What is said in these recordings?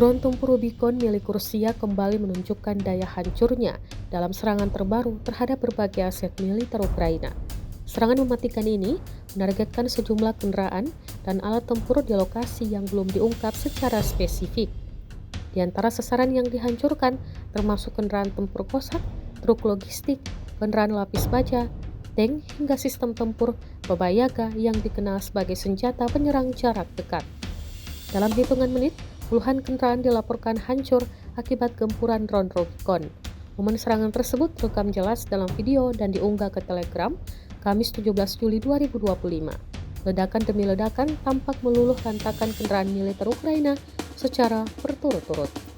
Drone tempur Rubicon milik Rusia kembali menunjukkan daya hancurnya dalam serangan terbaru terhadap berbagai aset militer Ukraina. Serangan mematikan ini menargetkan sejumlah kendaraan dan alat tempur di lokasi yang belum diungkap secara spesifik. Di antara sasaran yang dihancurkan termasuk kendaraan tempur kosak, truk logistik, kendaraan lapis baja, tank hingga sistem tempur Babayaga yang dikenal sebagai senjata penyerang jarak dekat. Dalam hitungan menit, puluhan kendaraan dilaporkan hancur akibat gempuran drone Rubicon. Momen serangan tersebut terekam jelas dalam video dan diunggah ke Telegram Kamis 17 Juli 2025. Ledakan demi ledakan tampak meluluh lantakan kendaraan militer Ukraina secara berturut-turut.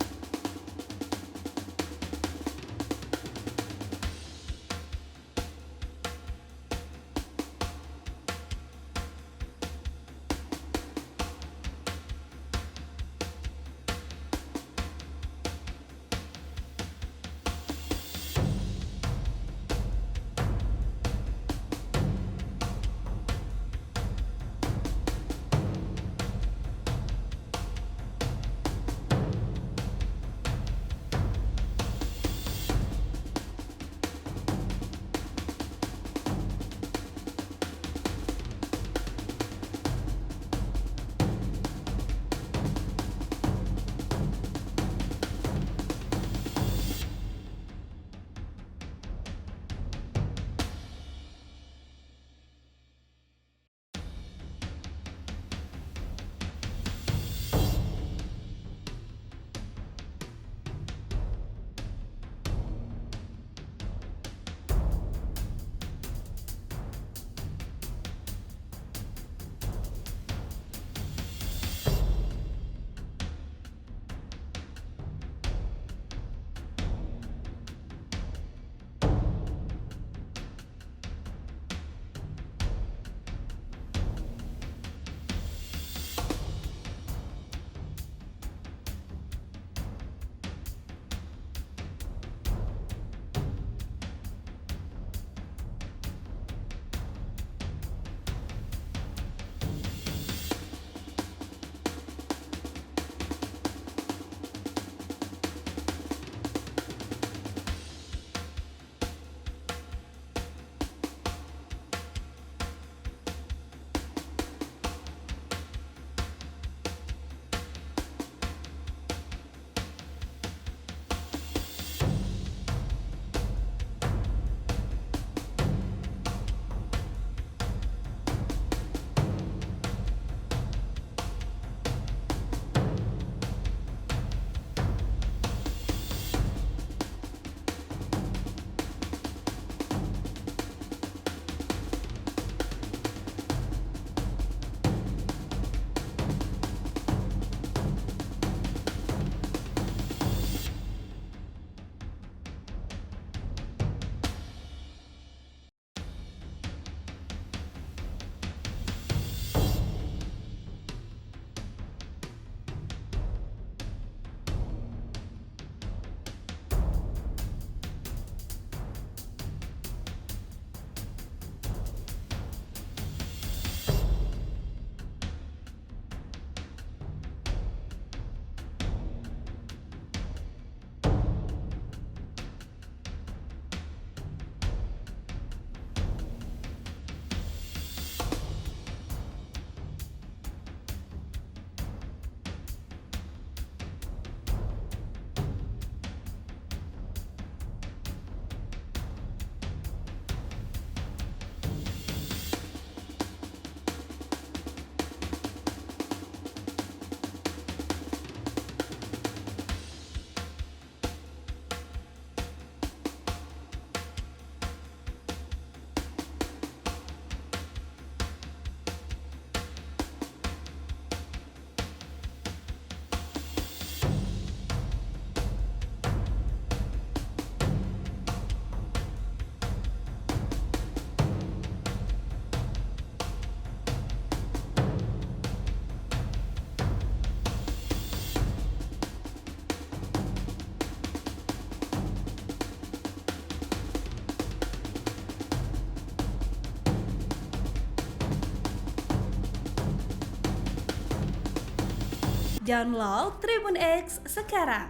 Download Tribun X sekarang.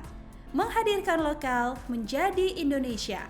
Menghadirkan lokal menjadi Indonesia.